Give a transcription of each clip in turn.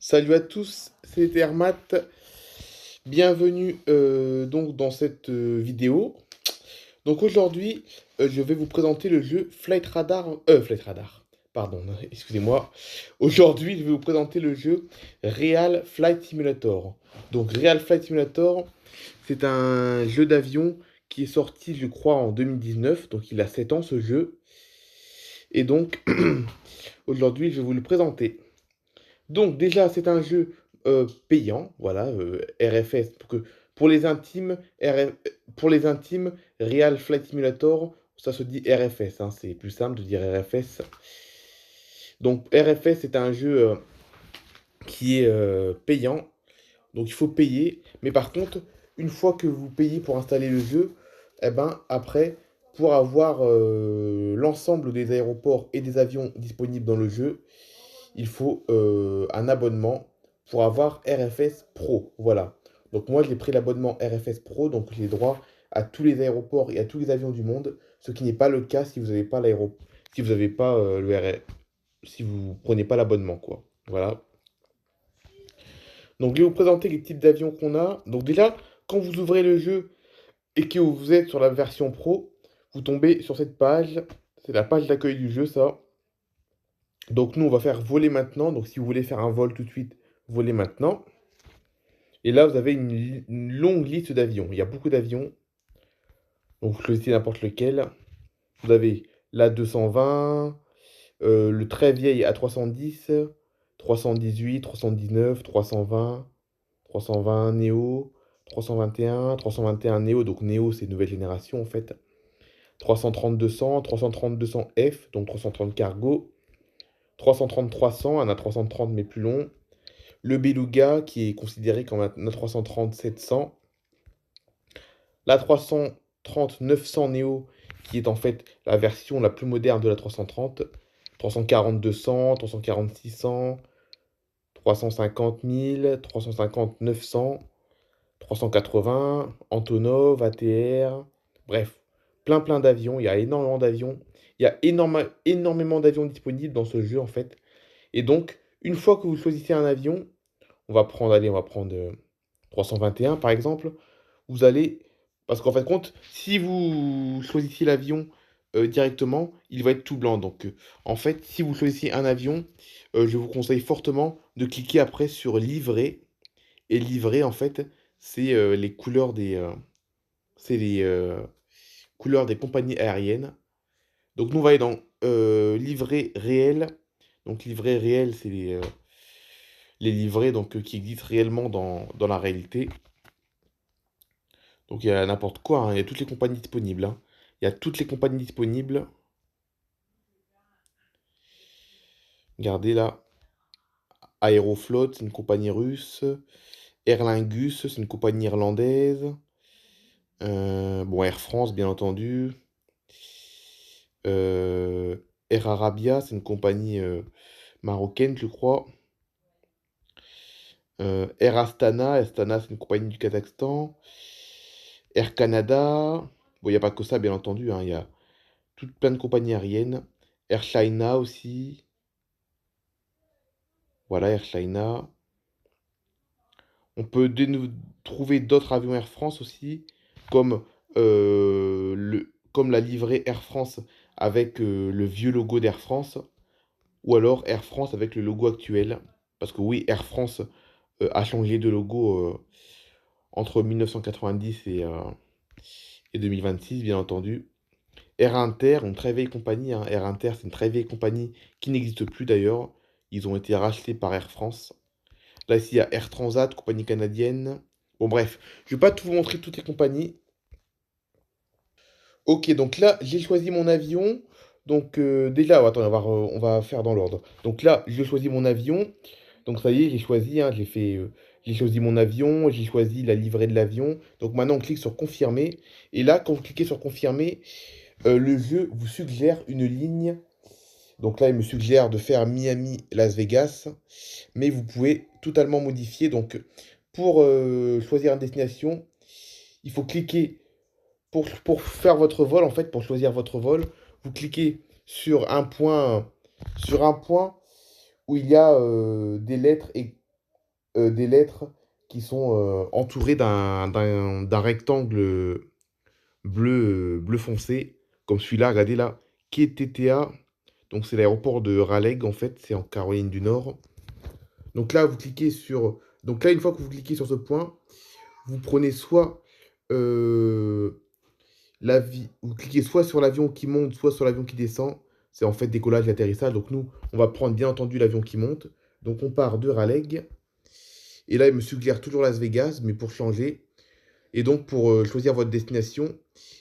Salut à tous, c'est Hermat. Bienvenue donc dans cette vidéo. Donc aujourd'hui, je vais vous présenter le jeu Flight Radar. Pardon, excusez-moi. Aujourd'hui, je vais vous présenter le jeu Real Flight Simulator. Donc Real Flight Simulator, c'est un jeu d'avion qui est sorti, je crois, en 2019. Donc il a 7 ans ce jeu. Et donc aujourd'hui, je vais vous le présenter. Donc déjà, c'est un jeu payant, voilà, RFS, pour les intimes, pour les intimes, Real Flight Simulator, ça se dit RFS, hein, c'est plus simple de dire RFS. Donc RFS, c'est un jeu qui est payant, donc il faut payer, mais par contre, une fois que vous payez pour installer le jeu, eh ben, après, pour avoir l'ensemble des aéroports et des avions disponibles dans le jeu, il faut un abonnement pour avoir RFS Pro. Voilà. Donc moi, j'ai pris l'abonnement RFS Pro, donc j'ai droit à tous les aéroports et à tous les avions du monde, ce qui n'est pas le cas si vous n'avez pas si vous n'avez pas le si vous prenez pas l'abonnement, quoi. Voilà. Donc je vais vous présenter les types d'avions qu'on a. Donc déjà, quand vous ouvrez le jeu et que vous êtes sur la version Pro, vous tombez sur cette page. C'est la page d'accueil du jeu, ça. Donc nous, on va faire voler maintenant. Donc si vous voulez faire un vol tout de suite, voler maintenant. Et là, vous avez une longue liste d'avions. Il y a beaucoup d'avions. Donc vous choisissez n'importe lequel. Vous avez l'A220, le très vieil A310, 318, 319, 320, 320 Neo, 321, 321 Neo. Donc Neo, c'est nouvelle génération en fait. 330-200, 330-200F, donc 330 cargo. 330-300, un A330 mais plus long. Le Beluga, qui est considéré comme un A330-700. La 330-900 Neo, qui est en fait la version la plus moderne de la 330. 340-200, 340-600, 350-1000, 350-900, 380, Antonov, ATR, bref, plein d'avions. Il y a énormément d'avions. Il y a énormément d'avions disponibles dans ce jeu en fait. Et donc, une fois que vous choisissez un avion, allez, on va prendre 321 par exemple. Vous allez, parce qu'en fin de compte, si vous choisissez l'avion directement, il va être tout blanc. Donc, en fait, si vous choisissez un avion, je vous conseille fortement de cliquer après sur livrer. Et livrer, en fait, c'est les couleurs c'est les couleurs des compagnies aériennes. Donc, nous, on va aller dans livret réel. Donc, livret réel, c'est les livrets donc, qui existent réellement dans la réalité. Donc il y a n'importe quoi, hein, il y a toutes les compagnies disponibles, hein. Il y a toutes les compagnies disponibles. Regardez là, Aeroflot, c'est une compagnie russe. Aer Lingus, c'est une compagnie irlandaise. Bon, Air France, bien entendu. Euh, Air Arabia, c'est une compagnie marocaine, je crois. Air Astana, Astana, c'est une compagnie du Kazakhstan. Air Canada, bon, il n'y a pas que ça, bien entendu, hein, il y a plein de compagnies aériennes. Air China aussi. Voilà, Air China. On peut trouver d'autres avions Air France aussi, comme, comme la livrée Air France avec le vieux logo d'Air France, ou alors Air France avec le logo actuel. Parce que oui, Air France a changé de logo entre 1990 et 2026, bien entendu. Air Inter, une très vieille compagnie, hein. Air Inter, c'est une très vieille compagnie qui n'existe plus d'ailleurs. Ils ont été rachetés par Air France. Là, ici, il y a Air Transat, compagnie canadienne. Bon, bref, je vais pas tout vous montrer toutes les compagnies. Ok, donc là, j'ai choisi mon avion. Donc, déjà, attends, on va faire dans l'ordre. Donc là, j'ai choisi mon avion. Donc, ça y est, j'ai choisi, hein, j'ai choisi mon avion, j'ai choisi la livrée de l'avion. Donc, maintenant, on clique sur confirmer. Et là, quand vous cliquez sur confirmer, le jeu vous suggère une ligne. Donc là, il me suggère de faire Miami-Las Vegas. Mais vous pouvez totalement modifier. Donc, pour choisir une destination, il faut cliquer pour faire votre vol, en fait, pour choisir votre vol, vous cliquez sur un point où il y a des lettres et des lettres qui sont entourées d'un rectangle bleu foncé, comme celui-là, regardez là, KTTA, donc c'est l'aéroport de Raleigh, en fait, c'est en Caroline du Nord. Donc là, vous cliquez sur... Donc là, une fois que vous cliquez sur ce point, vous prenez soit vous cliquez soit sur l'avion qui monte, soit sur l'avion qui descend. C'est en fait décollage et atterrissage. Donc nous, on va prendre bien entendu l'avion qui monte. Donc on part de Raleigh. Et là, il me suggère toujours Las Vegas, mais pour changer. Et donc pour choisir votre destination,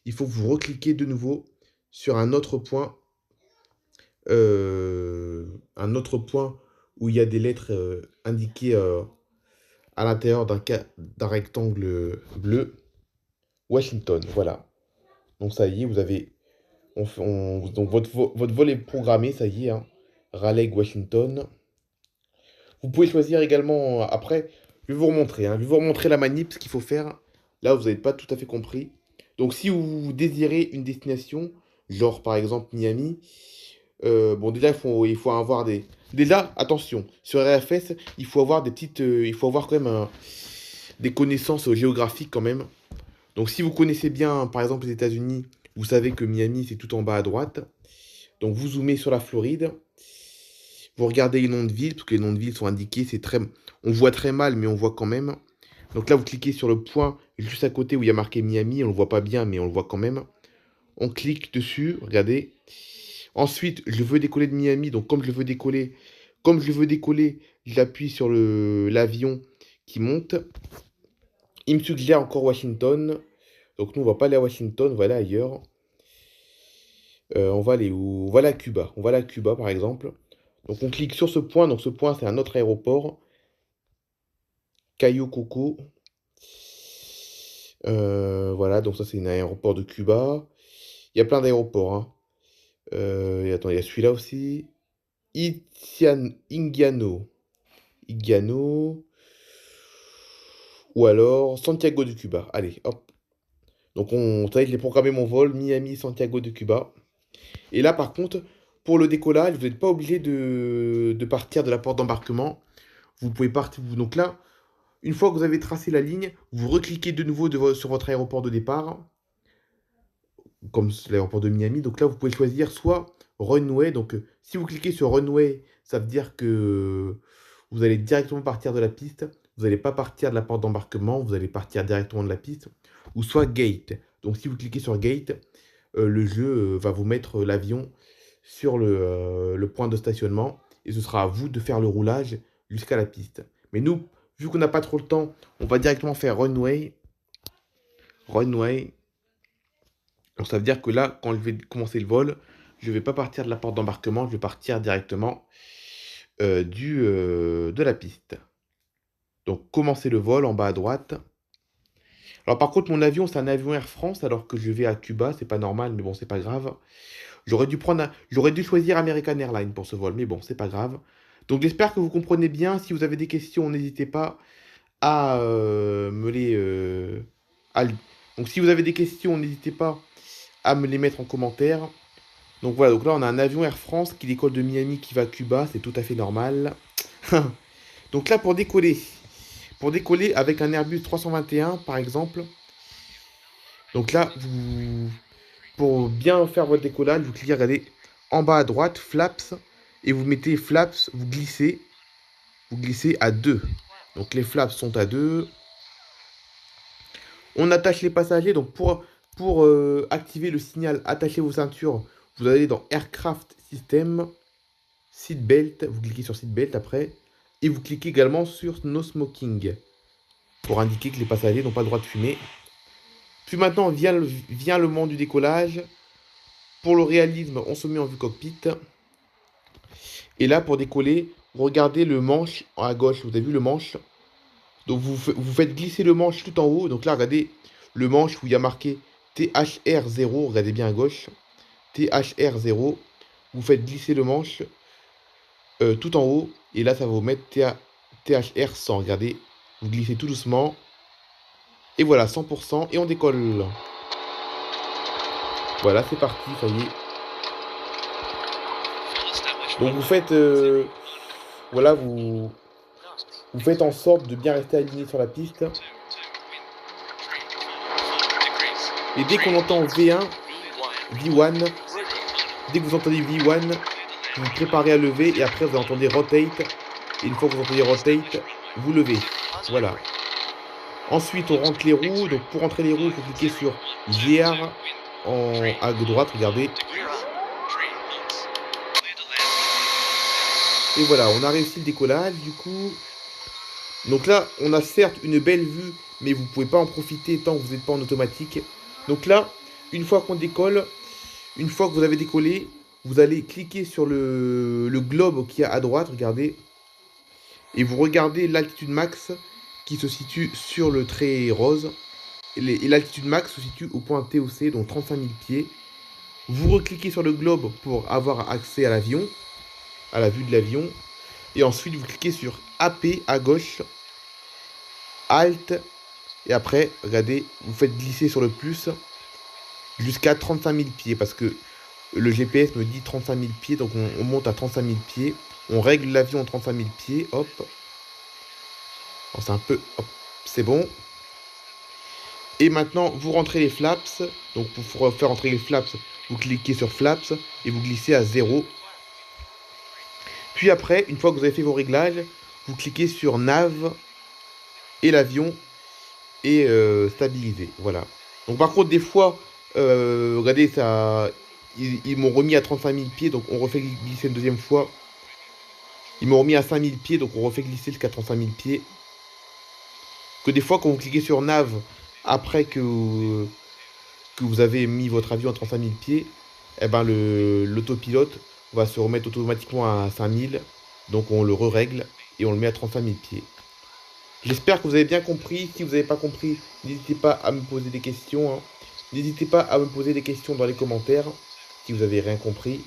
il faut que vous recliquez de nouveau sur un autre point où il y a des lettres indiquées à l'intérieur d'un rectangle bleu. Washington, voilà. Donc ça y est, vous avez... donc votre vol est programmé, ça y est, hein. Raleigh, Washington. Vous pouvez choisir également, après, je vais vous remontrer, hein. Je vais vous remontrer la manip, ce qu'il faut faire. Là, vous n'avez pas tout à fait compris. Donc si vous désirez une destination, genre par exemple Miami, bon déjà il faut avoir des... Déjà, attention, sur RFS, il faut avoir il faut avoir quand même des connaissances géographiques quand même. Donc si vous connaissez bien, par exemple, les États-Unis, vous savez que Miami, c'est tout en bas à droite. Donc vous zoomez sur la Floride. Vous regardez les noms de villes, parce que les noms de villes sont indiqués. On voit très mal, mais on voit quand même. Donc là, vous cliquez sur le point juste à côté où il y a marqué Miami. On ne le voit pas bien, mais on le voit quand même. On clique dessus, regardez. Ensuite, je veux décoller de Miami. Donc comme je veux décoller, j'appuie sur l'avion qui monte. Il me suggère encore Washington. Donc nous, on va pas aller à Washington, on va aller ailleurs. On va aller où? On va aller à Cuba. On va aller à Cuba, par exemple. Donc on clique sur ce point. Donc ce point, c'est un autre aéroport. Cayo Coco. Voilà, donc ça, c'est un aéroport de Cuba. Il y a plein d'aéroports, hein. Et attends, il y a celui-là aussi. Ingano. Ingano. Ou alors Santiago de Cuba. Allez, hop. Donc ça y est, je l'ai programmé mon vol. Miami, Santiago de Cuba. Et là, par contre, pour le décollage, vous n'êtes pas obligé de partir de la porte d'embarquement. Vous pouvez partir. Donc là, une fois que vous avez tracé la ligne, vous recliquez de nouveau sur votre aéroport de départ, comme l'aéroport de Miami. Donc là, vous pouvez choisir soit runway. Donc si vous cliquez sur runway, ça veut dire que vous allez directement partir de la piste. Vous n'allez pas partir de la porte d'embarquement, vous allez partir directement de la piste. Ou soit gate. Donc si vous cliquez sur gate, le jeu va vous mettre l'avion sur le point de stationnement et ce sera à vous de faire le roulage jusqu'à la piste. Mais nous, vu qu'on n'a pas trop le temps, on va directement faire runway. Runway. Donc ça veut dire que là, quand je vais commencer le vol, je ne vais pas partir de la porte d'embarquement, je vais partir directement de la piste. Donc commencer le vol en bas à droite. Alors par contre, mon avion, c'est un avion Air France alors que je vais à Cuba, c'est pas normal, mais bon, c'est pas grave. J'aurais dû choisir American Airlines pour ce vol, mais bon, c'est pas grave. Donc j'espère que vous comprenez bien. Si vous avez des questions, n'hésitez pas à me les... Donc si vous avez des questions, n'hésitez pas à me les mettre en commentaire. Donc voilà, donc là on a un avion Air France qui décolle de Miami qui va à Cuba, c'est tout à fait normal. Donc là pour décoller avec un Airbus 321 par exemple, donc là pour bien faire votre décollage, vous cliquez, regardez, en bas à droite, flaps, et vous mettez flaps, vous glissez à 2. Donc les flaps sont à 2. On attache les passagers, donc pour activer le signal, attachez vos ceintures, vous allez dans Aircraft System, Seatbelt, vous cliquez sur Seatbelt après, et vous cliquez également sur No Smoking, pour indiquer que les passagers n'ont pas le droit de fumer. Puis maintenant vient le moment du décollage. Pour le réalisme, on se met en vue cockpit. Et là, pour décoller, regardez le manche à gauche. Vous avez vu le manche? Donc vous faites glisser le manche tout en haut. Donc là, regardez le manche où il y a marqué THR0. Regardez bien à gauche. THR0. Vous faites glisser le manche tout en haut. Et là, ça va vous mettre THR100. Regardez, vous glissez tout doucement. Et voilà, 100%. Et on décolle. Voilà, c'est parti, ça y est. Donc vous faites... voilà, vous Vous faites en sorte de bien rester aligné sur la piste. Et dès qu'on entend V1, V1, dès que vous entendez V1, vous vous préparez à lever et après vous entendez rotate. Et une fois que vous entendez rotate, vous levez. Voilà. Ensuite, on rentre les roues. Donc pour rentrer les roues, il faut cliquer sur GR à droite, regardez. Et voilà, on a réussi le décollage du coup. Donc là, on a certes une belle vue, mais vous ne pouvez pas en profiter tant que vous n'êtes pas en automatique. Donc là, une fois qu'on décolle, une fois que vous avez décollé, vous allez cliquer sur le globe qui est à droite, regardez. Et vous regardez l'altitude max qui se situe sur le trait rose. Et l'altitude max se situe au point TOC, donc 35 000 pieds. Vous recliquez sur le globe pour avoir accès à l'avion, à la vue de l'avion. Et ensuite, vous cliquez sur AP à gauche, Alt, et après, regardez, vous faites glisser sur le plus jusqu'à 35 000 pieds, parce que le GPS me dit 35 000 pieds, donc on monte à 35 000 pieds. On règle l'avion à 35 000 pieds, hop. C'est un peu, hop, c'est bon. Et maintenant, vous rentrez les flaps. Donc, pour faire entrer les flaps, vous cliquez sur flaps et vous glissez à 0. Puis après, une fois que vous avez fait vos réglages, vous cliquez sur nav et l'avion est stabilisé. Voilà. Donc par contre, des fois, regardez, ça, ils m'ont remis à 35 000 pieds, donc on refait glisser une deuxième fois. Ils m'ont remis à 5 000 pieds, donc on refait glisser jusqu'à 35 000 pieds. Que des fois, quand vous cliquez sur nav, après que vous avez mis votre avion à 35 000 pieds, eh ben l'autopilote va se remettre automatiquement à 5 000. Donc on le re-règle et on le met à 35 000 pieds. J'espère que vous avez bien compris. Si vous n'avez pas compris, n'hésitez pas à me poser des questions. Hein. N'hésitez pas à me poser des questions dans les commentaires si vous n'avez rien compris.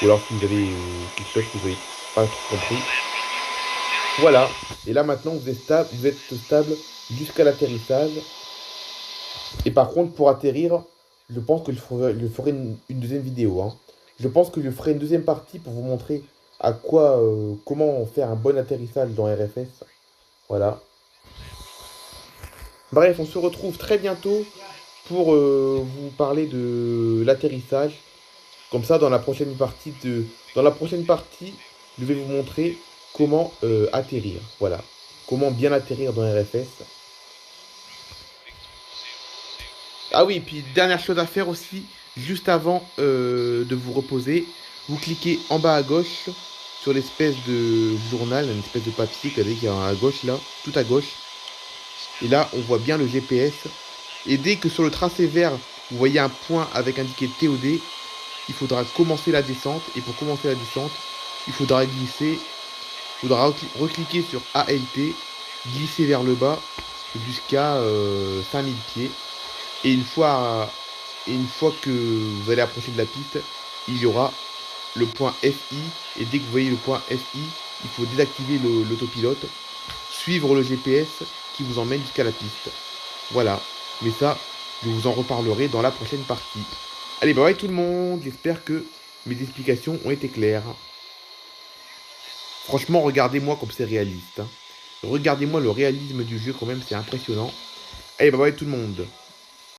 Ou alors si vous avez quelque chose que vous n'avez pas trop compris. Voilà. Et là maintenant, vous êtes stable jusqu'à l'atterrissage. Et par contre, pour atterrir, je pense que je ferai une deuxième vidéo. Hein. Je pense que je ferai une deuxième partie pour vous montrer comment faire un bon atterrissage dans RFS. Voilà. Bref, on se retrouve très bientôt pour vous parler de l'atterrissage. Comme ça, dans la prochaine partie, je vais vous montrer comment atterrir. Voilà. Comment bien atterrir dans RFS. Ah oui, puis dernière chose à faire aussi, juste avant de vous reposer, vous cliquez en bas à gauche sur l'espèce de journal, une espèce de papier qu'il y a à gauche là, tout à gauche. Et là, on voit bien le GPS. Et dès que sur le tracé vert, vous voyez un point avec indiqué TOD, il faudra commencer la descente. Et pour commencer la descente, il faudra recliquer sur ALT, glisser vers le bas jusqu'à 5000 pieds. Et une fois que vous allez approcher de la piste, il y aura le point FI. Et dès que vous voyez le point FI, il faut désactiver l'autopilote, suivre le GPS qui vous emmène jusqu'à la piste. Voilà. Mais ça, je vous en reparlerai dans la prochaine partie. Allez, bye bye tout le monde. J'espère que mes explications ont été claires. Franchement, regardez-moi comme c'est réaliste. Hein. Regardez-moi le réalisme du jeu quand même, c'est impressionnant. Allez, bye bye tout le monde.